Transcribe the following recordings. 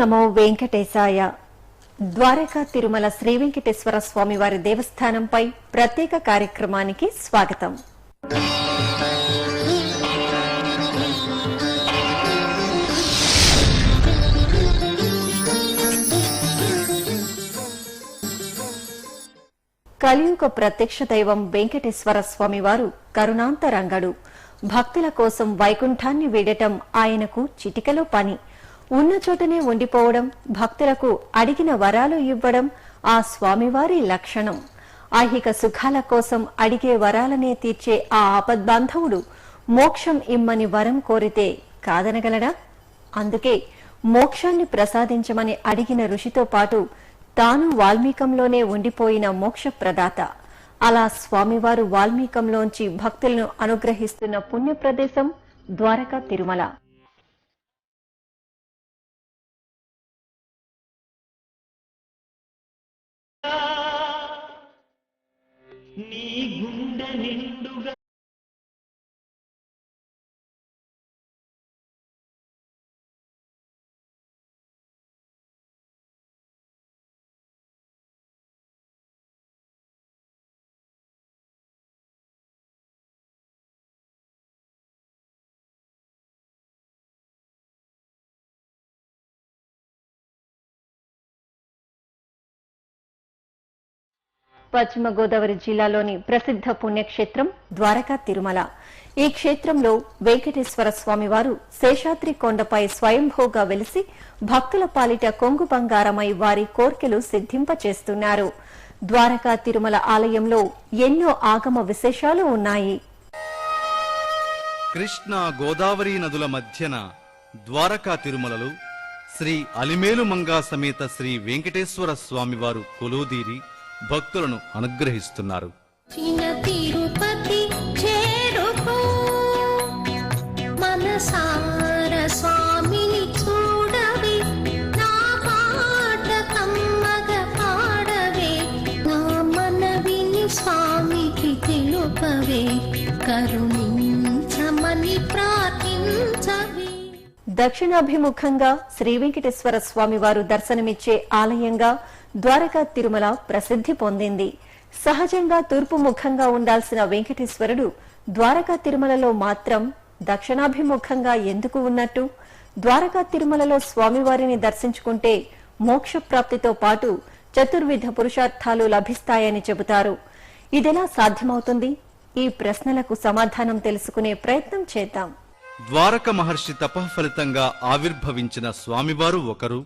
నమో వెంకటేశాయ. ద్వారకా తిరుమల శ్రీ వెంకటేశ్వర స్వామి వారి దేవస్థానంపై ప్రత్యేక కార్యక్రమానికి స్వాగతం. కలియుగ ప్రత్యక్ష దైవం వెంకటేశ్వర స్వామి వారు కరుణాంతరంగడు. భక్తుల కోసం వైకుంఠాన్ని వీడటం ఆయనకు చిటికలో పని. ఉన్న చోటనే ఉండిపోవడం, భక్తులకు అడిగిన వరాలు ఇవ్వడం ఆ స్వామివారి లక్షణం. ఐహిక సుఖాల కోసం అడిగే వరాలనే తీర్చే ఆ ఆపద్బాంధవుడు మోక్షం ఇమ్మని వరం కోరితే కాదనగలడా? అందుకే మోక్షాన్ని ప్రసాదించమని అడిగిన ఋషితో పాటు తాను వాల్మీకంలోనే ఉండిపోయిన మోక్ష ప్రదాత. అలా స్వామివారు వాల్మీకంలోంచి భక్తులను అనుగ్రహిస్తున్న పుణ్య ప్రదేశం ద్వారకా తిరుమల. నీ గుండె నిండుగా పశ్చిమ గోదావరి జిల్లాలోని ప్రసిద్ధ పుణ్యక్షేత్రం ద్వారకా తిరుమల. ఈ క్షేత్రంలో వెంకటేశ్వర స్వామివారు శేషాద్రి కొండపై స్వయంభూగా వెలిసి భక్తుల పాలిట కొంగు బంగారమై వారి కోర్కెలు సిద్ధింపచేస్తున్నారు. ద్వారకా తిరుమల ఆలయంలో ఎన్నో ఆగమ విశేషాలు ఉన్నాయి. కృష్ణా గోదావరి నదుల మధ్యన ద్వారకా తిరుమలలో శ్రీ అలిమేలు మంగా సమేత శ్రీ వెంకటేశ్వర స్వామివారు కొలువుదీరి భక్తులను అనుగ్రహిస్తున్నారు. తిరుపతి చేరుకో మనసార స్వామిని చూడవే, నా పాట కమ్మగ పాడవే, నా మనవిని స్వామికి తెలుపవే, కరుణించమని ప్రార్థించవే. దక్షిణాభిముఖంగా శ్రీ వెంకటేశ్వర స్వామివారు దర్శనమిచ్చే ఆలయంగా ద్వారకా తిరుమల ప్రసిద్ధి పొందింది. సహజంగా తూర్పు ముఖంగా ఉండాల్సిన వెంకటేశ్వరుడు ద్వారకా తిరుమలలో మాత్రం దక్షిణాభిముఖంగా ఎందుకు ఉన్నట్టు? ద్వారకా తిరుమలలో స్వామివారిని దర్శించుకుంటే మోక్షప్రాప్తితో పాటు చతుర్విధ పురుషార్థాలు లభిస్తాయని చెబుతారు. ఇదెలా సాధ్యమవుతుంది? ఈ ప్రశ్నలకు సమాధానం తెలుసుకునే ప్రయత్నం చేద్దాం. ద్వారక మహర్షి తపఃఫలితంగా ఆవిర్భవించిన స్వామివారు ఒకరు,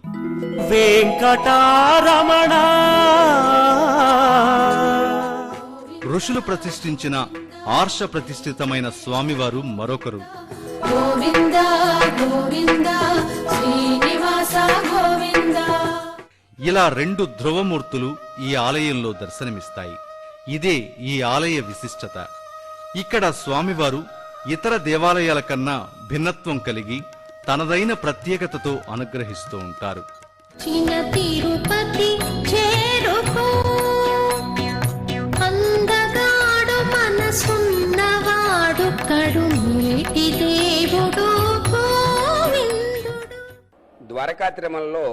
వెంకటారమణ. ఋషులు ప్రతిష్ఠించిన ఆర్ష ప్రతిష్ఠితమైన స్వామివారు మరొకరు. గోవింద గోవింద శ్రీనివాస గోవింద. ఇలా రెండు ధ్రువమూర్తులు ఈ ఆలయంలో దర్శనమిస్తాయి. ఇదే ఈ ఆలయ విశిష్టత. ఇక్కడ స్వామివారు ఇతర దేవాలయాల కన్నా భిన్నత్వం కలిగి తనదైన ప్రత్యేకతతో అనుగ్రహిస్తూ ఉంటారు. తిరుపతి చేరుకో అందగాడు మనసున్నవాడు కడుమేటి దేవుడు గోవిందుడు. ద్వారకా తిరుమలలో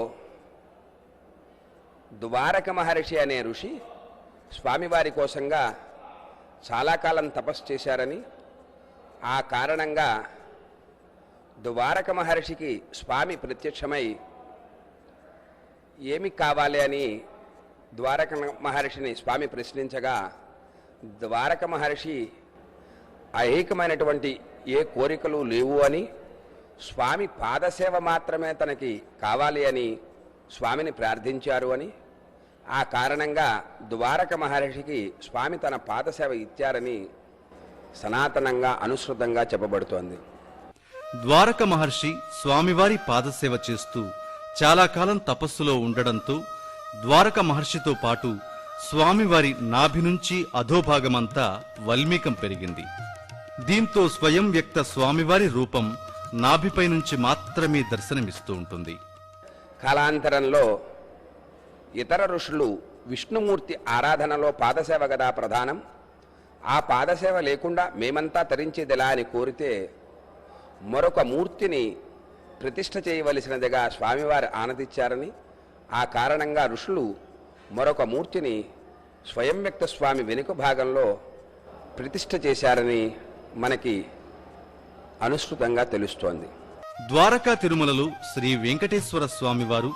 ద్వారక మహర్షి అనే ఋషి స్వామివారి కోసంగా చాలా కాలం తపస్సు చేశారని, ఆ కారణంగా ద్వారక మహర్షికి స్వామి ప్రత్యక్షమై ఏమి కావాలి అని ద్వారక మహర్షిని స్వామి ప్రశ్నించగా, ద్వారక మహర్షి ఐహికమైనటువంటి ఏ కోరికలు లేవు అని, స్వామి పాదసేవ మాత్రమే తనకి కావాలి అని స్వామిని ప్రార్థించారు అని, ఆ కారణంగా ద్వారక మహర్షికి స్వామి తన పాదసేవ ఇచ్చారని సనాతనంగా అనుసృతంగా చెప్పబడుతోంది. ద్వారక మహర్షి స్వామివారి పాదసేవ చేస్తూ చాలా కాలం తపస్సులో ఉండడంతో ద్వారక మహర్షితో పాటు స్వామివారి నాభి నుంచి అధోభాగమంతా వల్మీకం పెరిగింది. దీంతో స్వయం వ్యక్త స్వామివారి రూపం నాభిపై నుంచి మాత్రమే దర్శనమిస్తూ ఉంటుంది. కాలాంతరంలో ఇతర ఋషులు విష్ణుమూర్తి ఆరాధనలో పాదసేవ గదా ప్రధానం, ఆ పాదసేవ లేకుండా మేమంతా తరించేదిలా అని కోరితే మరొక మూర్తిని ప్రతిష్ఠ చేయవలసినదిగా స్వామివారు ఆనతిచ్చారని, ఆ కారణంగా ఋషులు మరొక మూర్తిని స్వయం వ్యక్త స్వామి వెనుక భాగంలో ప్రతిష్ఠ చేశారని మనకి అనుసృతంగా తెలుస్తోంది. ద్వారకా తిరుమలలో శ్రీ వెంకటేశ్వర స్వామివారు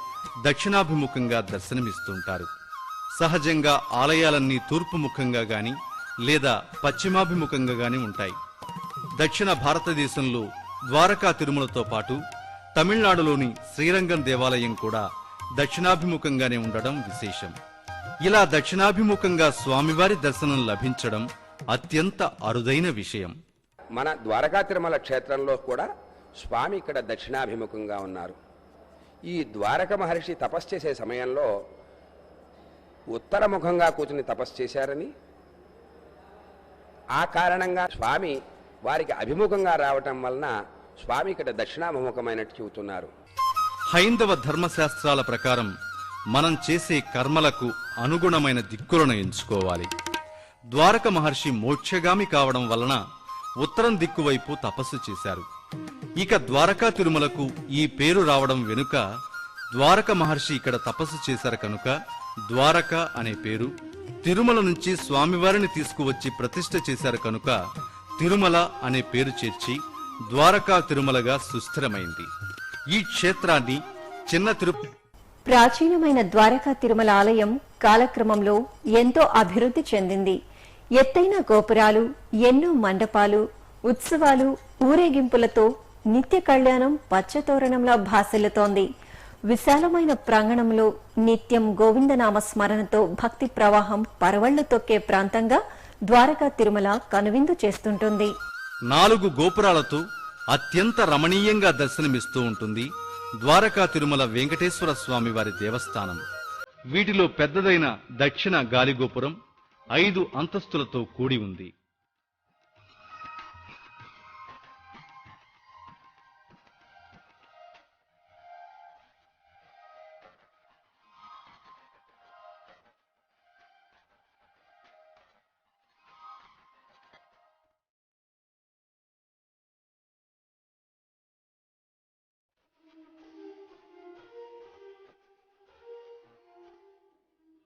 దక్షిణాభిముఖంగా దర్శనమిస్తుంటారు. సహజంగా ఆలయాలన్నీ తూర్పు ముఖంగా గాని లేదా పశ్చిమాభిముఖంగా గాని ఉంటాయి. దక్షిణ భారతదేశంలో ద్వారకా తిరుమలతో పాటు తమిళనాడులోని శ్రీరంగం దేవాలయం కూడా దక్షిణాభిముఖంగానే ఉండడం విశేషం. ఇలా దక్షిణాభిముఖంగా స్వామివారి దర్శనం లభించడం అత్యంత అరుదైన విషయం. మన ద్వారకా తిరుమల క్షేత్రంలో కూడా స్వామి ఇక్కడ దక్షిణాభిముఖంగా ఉన్నారు. ఈ ద్వారక మహర్షి తపస్సు చేసే సమయంలో ఉత్తరముఖంగా కూర్చుని తపస్సు చేశారని, ఆ కారణంగా స్వామి వారికి అభిముఖంగా రావటం వలన స్వామి ఇక్కడ దక్షిణాభిముఖమైనట్టు చెబుతున్నారు. హైందవ ధర్మశాస్త్రాల ప్రకారం మనం చేసే కర్మలకు అనుగుణమైన దిక్కులను ఎంచుకోవాలి. ద్వారక మహర్షి మోక్షగామి కావడం వలన ఉత్తరం దిక్కు వైపు తపస్సు చేశారు. ఇక ద్వారకా తిరుమలకు ఈ పేరు రావడం వెనుక ద్వారక మహర్షి ఇక్కడ తపస్సు చేశారు కనుక ద్వారక అనే పేరు, తిరుమల నుంచి స్వామివారిని తీసుకువచ్చి ప్రతిష్ఠ చేశారు కనుక తిరుమల అనే పేరు చేర్చి ద్వారకా తిరుమలగా సుస్థిరమైంది. ఈ క్షేత్రాన్ని చిన్న ప్రాచీనమైన ద్వారకా తిరుమల ఆలయం కాలక్రమంలో ఎంతో అభివృద్ధి చెందింది. ఎత్తైన గోపురాలు, ఎన్నో మండపాలు, ఉత్సవాలు, ఊరేగింపులతో నిత్య కళ్యాణం పచ్చతోరణంలా భాసిల్లుతోంది. విశాలమైన ప్రాంగణంలో నిత్యం గోవిందనామ స్మరణతో భక్తి ప్రవాహం పరవళ్లు తొక్కే ప్రాంతంగా ద్వారకా తిరుమల కనువిందు చేస్తుంటుంది. 4 గోపురాలతో అత్యంత రమణీయంగా దర్శనమిస్తూ ఉంటుంది ద్వారకా తిరుమల వెంకటేశ్వర స్వామి వారి దేవస్థానం. వీటిలో పెద్దదైన దక్షిణ గాలిగోపురం 5 అంతస్తులతో కూడి ఉంది.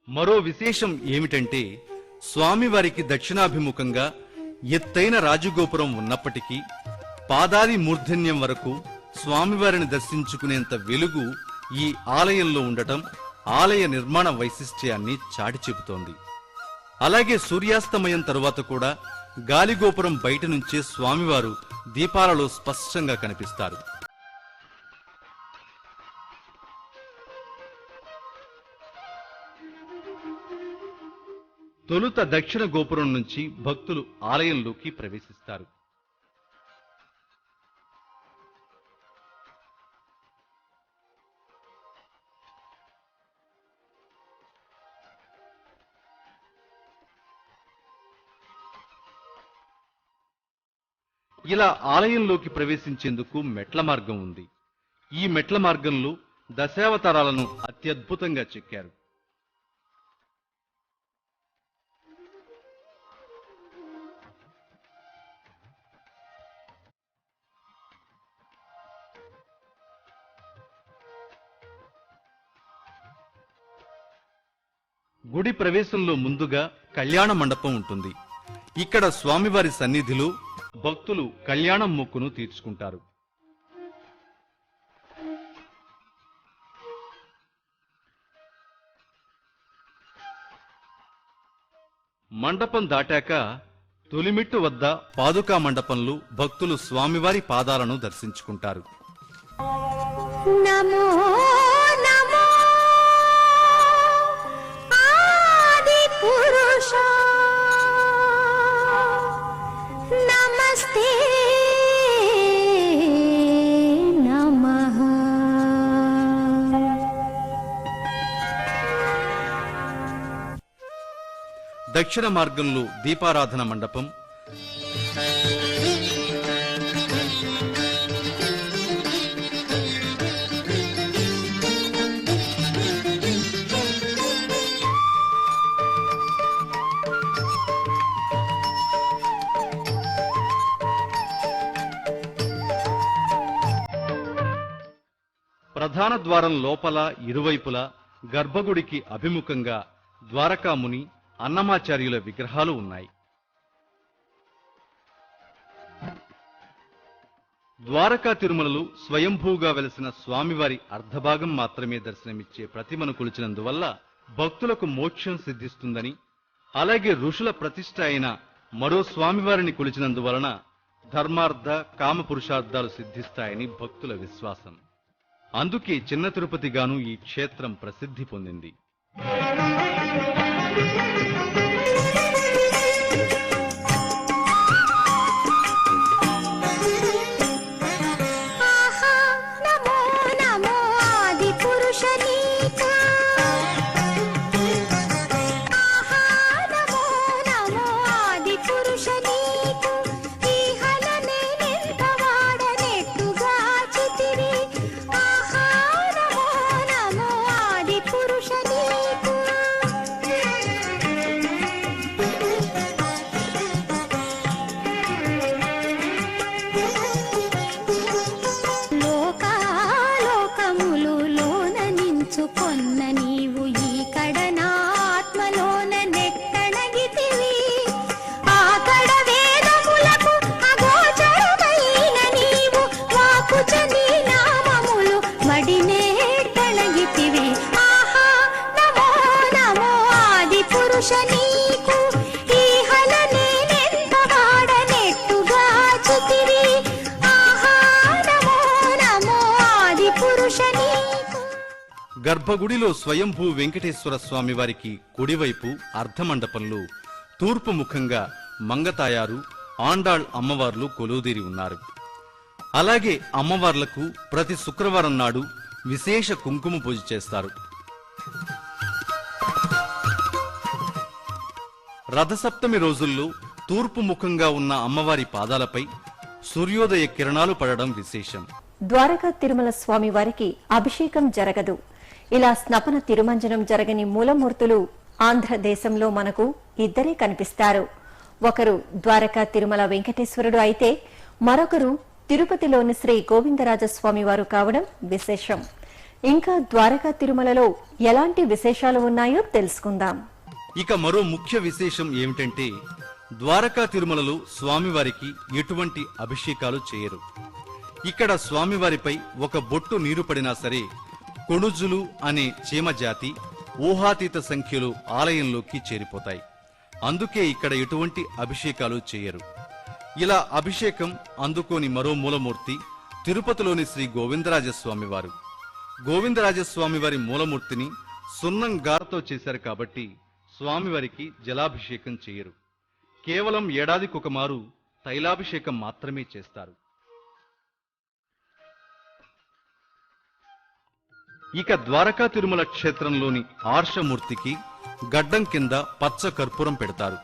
మరో విశేషం ఏమిటంటే స్వామివారికి దక్షిణాభిముఖంగా ఎత్తైన రాజగోపురం ఉన్నప్పటికీ పాదాది మూర్ధన్యం వరకు స్వామివారిని దర్శించుకునేంత వెలుగు ఈ ఆలయంలో ఉండటం ఆలయ నిర్మాణ వైశిష్ట్యాన్ని చాటి చెబుతోంది. అలాగే సూర్యాస్తమయం తరువాత కూడా గాలిగోపురం బయట నుంచే స్వామివారు దీపాలలో స్పష్టంగా కనిపిస్తారు. తొలుత దక్షిణ గోపురం నుంచి భక్తులు ఆలయంలోకి ప్రవేశిస్తారు. ఇలా ఆలయంలోకి ప్రవేశించేందుకు మెట్ల మార్గం ఉంది. ఈ మెట్ల మార్గంలో దశావతారాలను అత్యద్భుతంగా చెక్కారు. గుడి ప్రవేశంలో ముందుగా కళ్యాణ మండపం ఉంటుంది. ఇక్కడ స్వామివారి సన్నిధిలో భక్తులు కళ్యాణం మొక్కును తీర్చుకుంటారు. మండపం దాటాక తొలిమెట్టు వద్ద పాదుకా మండపంలో భక్తులు స్వామివారి పాదాలను దర్శించుకుంటారు. నమో నమో ఆది పురుష నమస్తే నమః. దక్షిణ మార్గంలో దీపారాధన మండపం, ప్రధాన ద్వారం లోపల ఇరువైపులా గర్భగుడికి అభిముఖంగా ద్వారకాముని, అన్నమాచార్యుల విగ్రహాలు ఉన్నాయి. ద్వారకా తిరుమలలో స్వయంభూగా వెలసిన స్వామివారి అర్ధభాగం మాత్రమే దర్శనమిచ్చే ప్రతిమను కొలిచినందువల్ల భక్తులకు మోక్షం సిద్ధిస్తుందని, అలాగే ఋషుల ప్రతిష్ఠ అయిన మరో స్వామివారిని కొలిచినందువలన ధర్మార్థ కామ పురుషార్థాలు సిద్ధిస్తాయని భక్తుల విశ్వాసం. అందుకే చిన్న తిరుపతిగాను ఈ క్షేత్రం ప్రసిద్ధి పొందింది. ఆహా నమో నమో ఆది పురుష నీకు ఆహా నమో నమో ఆది పురుష నీకు ఈహలనే నెంత వాడనెట్టుగా చితిరి ఆహా నమో నమో ఆది పురుష నీకు లోకాలోకములు లోన నించుకొన్న నీవు ఈ కడనాత్మలోన నెక్కడగితివి ఆకడ వేదములకు అగోచరమైన నీవు వాకుచ నీ నామములు మడినేట్టణగితివి ఆహా నమో నమో ఆది పురుష నీకు ఈహలనే నెంత వాడనెట్టుగా చితివి ఆహా నమో నమో ఆది పురుష నీకు గర్భగుడిలో స్వయంభూ వెంకటేశ్వర స్వామి వారికి కుడివైపు అర్ధమండపంలో తూర్పు ముఖంగా మంగతాయారు, ఆండాళ్ అమ్మవార్లు కొలువుదీరి ఉన్నారు. అలాగే అమ్మవార్లకు ప్రతి శుక్రవారం నాడు విశేష కుంకుమ పూజ చేస్తారు. రథసప్తమి రోజుల్లో తూర్పు ముఖంగా ఉన్న అమ్మవారి పాదాలపై సూర్యోదయ కిరణాలు పడడం విశేషం. ద్వారకా తిరుమల స్వామి వారికి అభిషేకం జరగదు. ఇలా స్నపన తిరుమంజనం జరగని మూలమూర్తులు ఆంధ్రదేశంలో మనకు ఇద్దరే కనిపిస్తారు. ఒకరు ద్వారకా తిరుమల వెంకటేశ్వరుడు అయితే మరొకరు తిరుపతిలోని శ్రీ గోవిందరాజస్వామి వారు కావడం విశేషం. ఇంకా ద్వారకా తిరుమలలో ఎలాంటి విశేషాలు ఉన్నాయో తెలుసుకుందాం. ఇక మరో ముఖ్య విశేషం ఏమిటంటే ద్వారకా తిరుమలలో స్వామివారికి ఎటువంటి అభిషేకాలు చేయరు. ఇక్కడ స్వామివారిపై ఒక బొట్టు నీరు పడినా సరే కొణుజులు అనే చీమజాతి ఊహాతీత సంఖ్యలో ఆలయంలోకి చేరిపోతాయి. అందుకే ఇక్కడ ఎటువంటి అభిషేకాలు చేయరు. ఇలా అభిషేకం అందుకోని మరో మూలమూర్తి తిరుపతిలోని శ్రీ గోవిందరాజస్వామివారు. గోవిందరాజస్వామివారి మూలమూర్తిని సున్నం గారతో చేశారు కాబట్టి స్వామివారికి జలాభిషేకం చేయరు. కేవలం ఏడాదికొకమారు తైలాభిషేకం మాత్రమే చేస్తారు. ఇక ద్వారకా తిరుమల క్షేత్రంలోని ఆర్షమూర్తికి గడ్డం కింద పచ్చ కర్పూరం పెడతారు.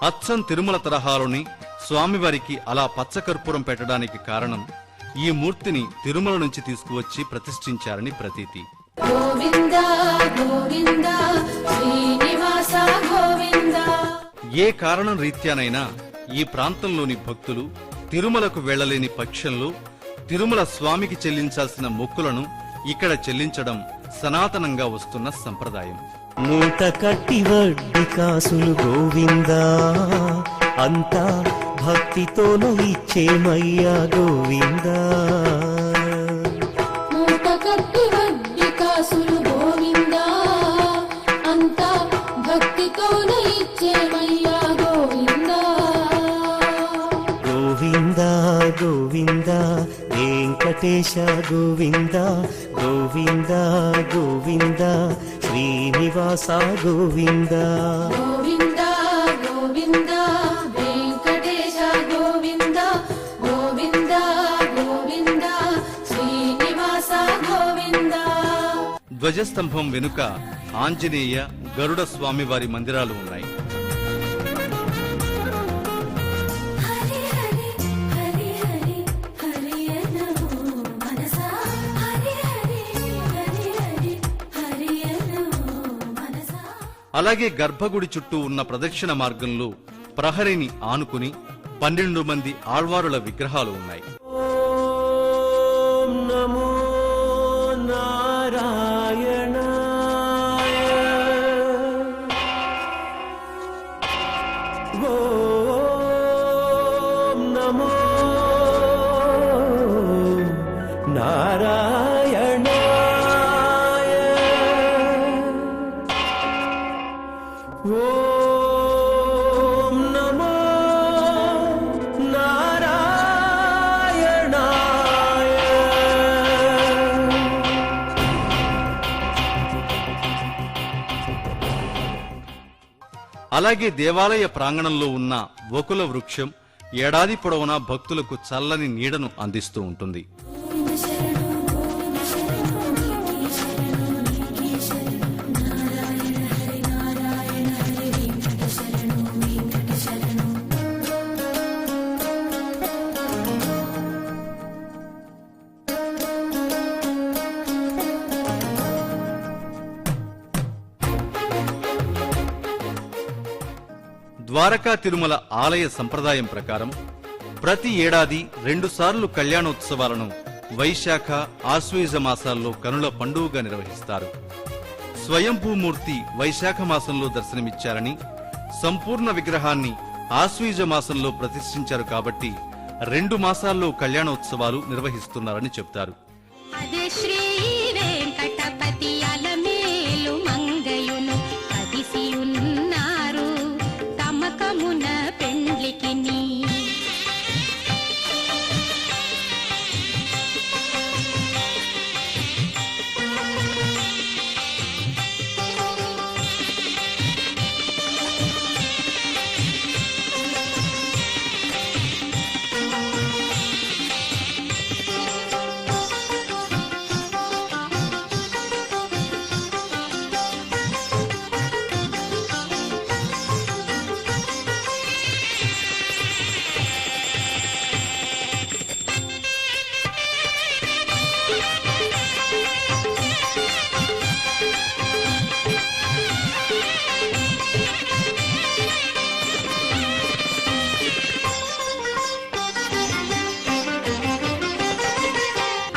అచ్చం తిరుమల తరహాలోని స్వామివారికి అలా పచ్చ కర్పూరం పెట్టడానికి కారణం ఈ మూర్తిని తిరుమల నుంచి తీసుకువచ్చి ప్రతిష్ఠించారని ప్రతీతి. గోవింద గోవింద శ్రీనివాస గోవింద. ఏ కారణం రీత్యానైనా ఈ ప్రాంతంలోని భక్తులు తిరుమలకు వెళ్లలేని పక్షంలో తిరుమల స్వామికి చెల్లించాల్సిన మొక్కులను ఇక్కడ చెల్లించడం సనాతనంగా వస్తున్న సంప్రదాయం. మూట కట్టి వడ్డీ కాసులు గోవిందా, అంతా భక్తితోను ఇచ్చేమయ్యా గోవిందా. మూట కట్టి వడ్డీ కాసులు గోవిందా, అంతా భక్తితోనే ఇచ్చేమయ్యా గోవిందా. గోవిందా గోవిందా వెంకటేశ గోవిందా, గోవిందా గోవిందా శ్రీనివాస గోవిందా. గోవింద గోవింద వెంకటేశ గోవింద, గోవింద గోవింద శ్రీనివాస గోవింద. ధ్వజస్తంభం వెనుక ఆంజనేయ, గరుడ స్వామివారి మందిరాలు ఉన్నాయి. హరి హరి హరి హరి హరి నమో మనసా, హరి హరి హరి హరి హరి నమో మనసా. అలాగే గర్భగుడి చుట్టూ ఉన్న ప్రదక్షిణ మార్గంలో ప్రహరిని ఆనుకుని 12 మంది ఆళ్వారుల విగ్రహాలు ఉన్నాయి. ఓం నమో ఓం నమో నారాయణాయ ఓం నమో అలాగే దేవాలయ ప్రాంగణంలో ఉన్న వకుల వృక్షం ఏడాది పొడవునా భక్తులకు చల్లని నీడను అందిస్తూ ఉంటుంది. ద్వారకా తిరుమల ఆలయ సంప్రదాయం ప్రకారం ప్రతి ఏడాది 2 సార్లు కళ్యాణోత్సవాలను వైశాఖ ఆశ్వయుజ మాసాల్లో కనుల పండుగగా నిర్వహిస్తారు. స్వయంభూమూర్తి వైశాఖ మాసంలో దర్శనమిచ్చారని, సంపూర్ణ విగ్రహాన్ని ఆశ్వయుజ మాసంలో ప్రతిష్ఠించారు కాబట్టి 2 మాసాల్లో కళ్యాణోత్సవాలు నిర్వహిస్తున్నారని చెప్తారు. అదే శ్రీ వెంకటపతి అలమేలు మంగయును కదిసియున్నారు తమకమున పెండ్లికిని.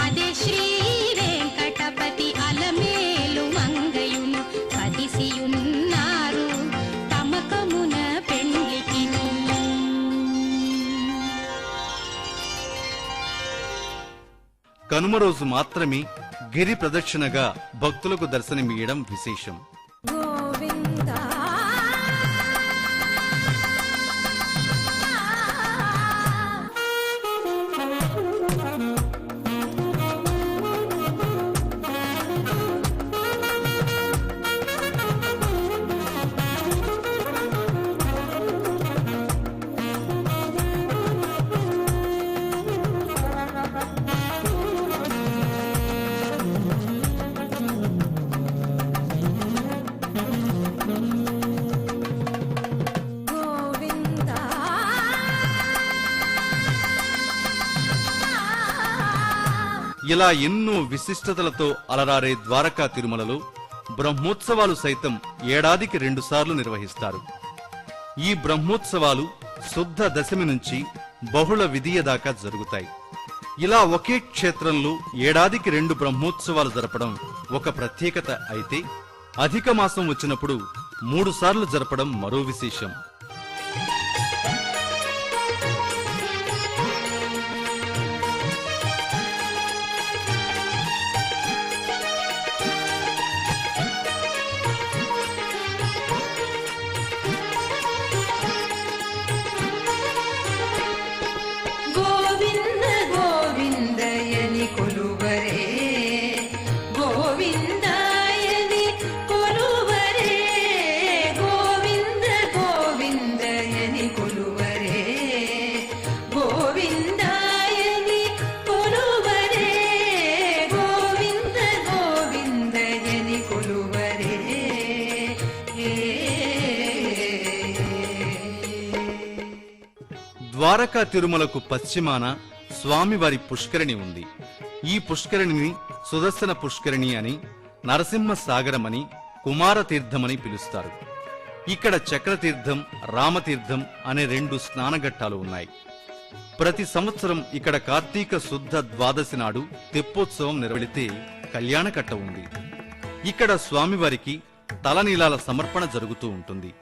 అదే శ్రీ వెంకటపతి అలమేలు మంగయును కదిసియున్నారు తమకమున పెండ్లికిని. కనుమ రోజు మాత్రమే గిరి ప్రదక్షిణగా భక్తులకు దర్శనమియ్యడం విశేషం. గోవిందా గోవిందా ఇలా ఎన్నో విశిష్టతలతో అలరారే ద్వారకా తిరుమలలో బ్రహ్మోత్సవాలు సైతం ఏడాదికి 2 సార్లు నిర్వహిస్తారు. ఈ బ్రహ్మోత్సవాలు శుద్ధ దశమి నుంచి బహుళ విధియ దాకా జరుగుతాయి. ఇలా ఒకే క్షేత్రంలో ఏడాదికి 2 బ్రహ్మోత్సవాలు జరపడం ఒక ప్రత్యేకత అయితే, అధిక మాసం వచ్చినప్పుడు 3 సార్లు జరపడం మరో విశేషం. గోవింద గోవిందయని కొలువరే గోవిందాయని కొలువరే గోవింద గోవిందయని కొలువరే గోవిందాయని కొలువరే గోవింద గోవిందయని కొలువరే. ద్వారకా తిరుమలకు పశ్చిమాన స్వామివారి పుష్కరిణి ఉంది. ఈ పుష్కరిణిని సుదర్శన పుష్కరిణి అని, నరసింహ సాగరమని, కుమారతీర్థమని పిలుస్తారు. ఇక్కడ చక్రతీర్థం, రామతీర్థం అనే 2 స్నానఘట్టాలు ఉన్నాయి. ప్రతి సంవత్సరం ఇక్కడ కార్తీక శుద్ధ ద్వాదశి నాడు తెప్పోత్సవం నిర్వహిస్తే కళ్యాణకట్ట ఉంది. ఇక్కడ స్వామివారికి తలనీలాల సమర్పణ జరుగుతూ ఉంటుంది.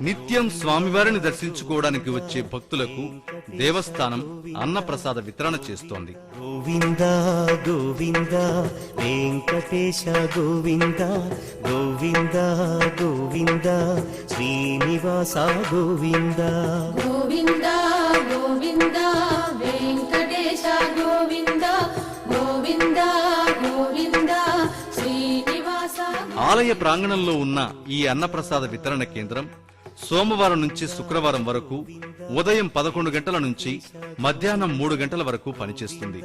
నిత్యం స్వామివారిని దర్శించుకోవడానికి వచ్చే భక్తులకు దేవస్థానం అన్నప్రసాద వితరణ చేస్తోంది. గోవింద గోవింద వెంకటేశ గోవింద గోవింద గోవింద శ్రీనివాస గోవింద గోవింద గోవింద వెంకటేశ గోవింద గోవింద గోవింద శ్రీనివాస. ఆలయ ప్రాంగణంలో ఉన్న ఈ అన్నప్రసాద వితరణ కేంద్రం సోమవారం నుంచి శుక్రవారం వరకు ఉదయం 11 గంటల నుంచి మధ్యాహ్నం 3 గంటల వరకు పనిచేస్తుంది.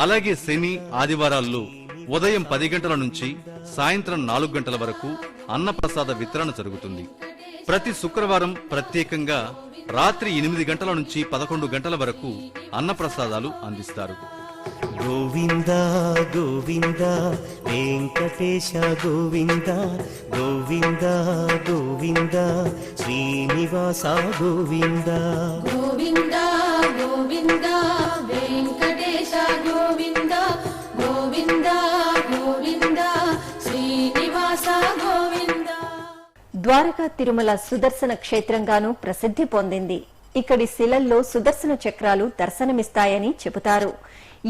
అలాగే శని ఆదివారాల్లో ఉదయం 10 గంటల నుంచి సాయంత్రం 4 గంటల వరకు అన్నప్రసాద వితరణ జరుగుతుంది. ప్రతి శుక్రవారం ప్రత్యేకంగా రాత్రి 8 గంటల నుంచి 11 గంటల వరకు అన్నప్రసాదాలు అందిస్తారు. గోవింద గోవింద వెంకటేశ గోవింద గోవింద గోవింద శ్రీనివాస గోవింద గోవింద గోవింద వెంకటేశ గోవింద గోవింద గోవింద శ్రీనివాస గోవింద. ద్వారకా తిరుమల సుదర్శన క్షేత్రంగానూ ప్రసిద్ధి పొందింది. ఇక్కడి శిలల్లో సుదర్శన చక్రాలు దర్శనమిస్తాయని చెబుతారు.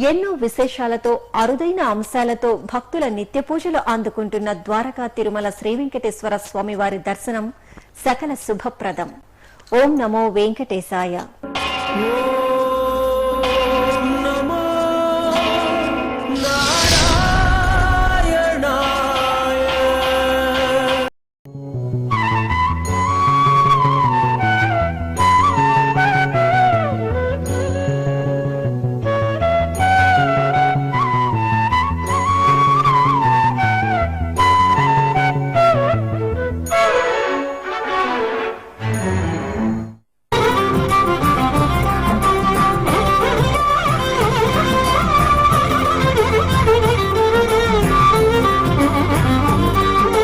ఎన్నో విశేషాలతో అరుదైన అంశాలతో భక్తుల నిత్య పూజలు అందుకుంటున్న ద్వారకా తిరుమల శ్రీ వెంకటేశ్వర స్వామివారి దర్శనం సకల శుభప్రదం. ఓం నమో వెంకటేశాయ.